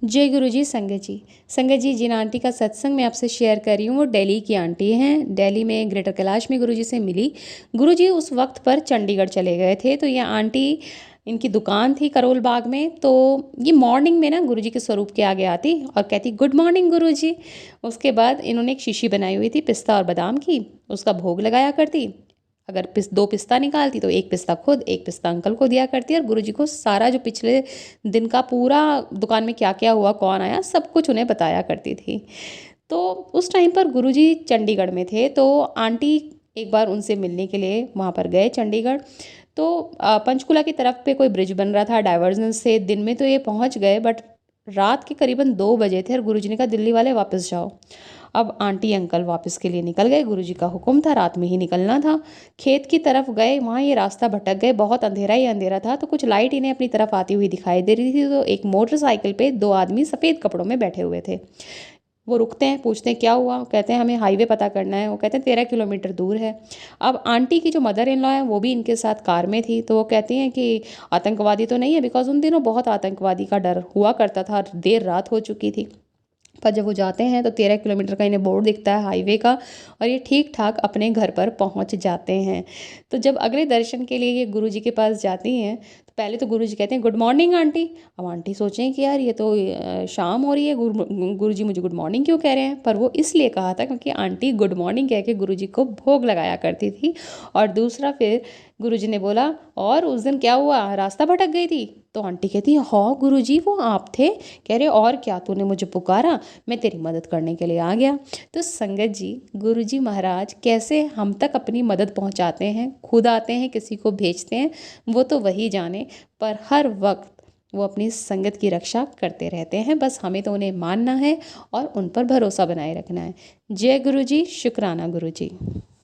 जय गुरु जी। संगत जी, जिन आंटी का सत्संग मैं आपसे शेयर कर रही हूँ वो दिल्ली की आंटी हैं। दिल्ली में ग्रेटर कैलाश में गुरु जी से मिली। गुरु जी उस वक्त पर चंडीगढ़ चले गए थे, तो ये आंटी, इनकी दुकान थी करोल बाग में। तो ये मॉर्निंग में ना गुरु जी के स्वरूप के आगे आती और कहती गुड मॉर्निंग गुरु जी। उसके बाद इन्होंने एक शीशी बनाई हुई थी पिस्ता और बादाम की, उसका भोग लगाया करती। अगर दो पिस्ता निकालती तो एक पिस्ता खुद, एक पिस्ता अंकल को दिया करती। और गुरु जी को सारा जो पिछले दिन का पूरा दुकान में क्या क्या हुआ, कौन आया, सब कुछ उन्हें बताया करती थी। तो उस टाइम पर गुरुजी चंडीगढ़ में थे, तो आंटी एक बार उनसे मिलने के लिए वहाँ पर गए चंडीगढ़। तो पंचकुला की तरफ पे कोई ब्रिज बन रहा था डाइवर्जन से। दिन में तो ये पहुँच गए, बट रात के करीबन 2 बजे थे और गुरुजी ने कहा दिल्ली वाले वापस जाओ। अब आंटी अंकल वापस के लिए निकल गए, गुरुजी का हुक्म था, रात में ही निकलना था। खेत की तरफ गए, वहाँ ये रास्ता भटक गए, बहुत अंधेरा ही अंधेरा था। तो कुछ लाइट इन्हें अपनी तरफ आती हुई दिखाई दे रही थी, तो एक मोटरसाइकिल पे दो आदमी सफ़ेद कपड़ों में बैठे हुए थे। वो रुकते हैं, पूछते हैं क्या हुआ। कहते हैं हमें हाईवे पता करना है। वो कहते हैं 13 किलोमीटर दूर है। अब आंटी की जो मदर इन लॉ है वो भी इनके साथ कार में थी, तो वो कहती हैं कि आतंकवादी तो नहीं है, बिकॉज उन दिनों बहुत आतंकवादी का डर हुआ करता था, देर रात हो चुकी थी। पर जब वो जाते हैं तो 13 किलोमीटर का इन्हें बोर्ड दिखता है हाईवे का, और ये ठीक ठाक अपने घर पर पहुंच जाते हैं। तो जब अगले दर्शन के लिए ये गुरु जी के पास जाती हैं, तो पहले तो गुरु जी कहते हैं गुड मॉर्निंग आंटी। अब आंटी सोचें कि यार ये तो शाम हो रही है, गुरु जी मुझे गुड मॉर्निंग क्यों कह रहे हैं। पर वो इसलिए कहा था क्योंकि आंटी गुड मॉर्निंग कह के गुरु जी को भोग लगाया करती थी। और दूसरा, फिर गुरु जी ने बोला और उस दिन क्या हुआ, रास्ता भटक गई थी। तो आंटी कहती है हाँ गुरु जी वो आप थे। कह रहे और क्या, तूने मुझे पुकारा, मैं तेरी मदद करने के लिए आ गया। तो संगत जी, गुरु जी महाराज कैसे हम तक अपनी मदद पहुंचाते हैं, खुद आते हैं, किसी को भेजते हैं, वो तो वही जाने। पर हर वक्त वो अपनी संगत की रक्षा करते रहते हैं। बस हमें तो उन्हें मानना है और उन पर भरोसा बनाए रखना है। जय गुरु जी, शुक्राना गुरु जी।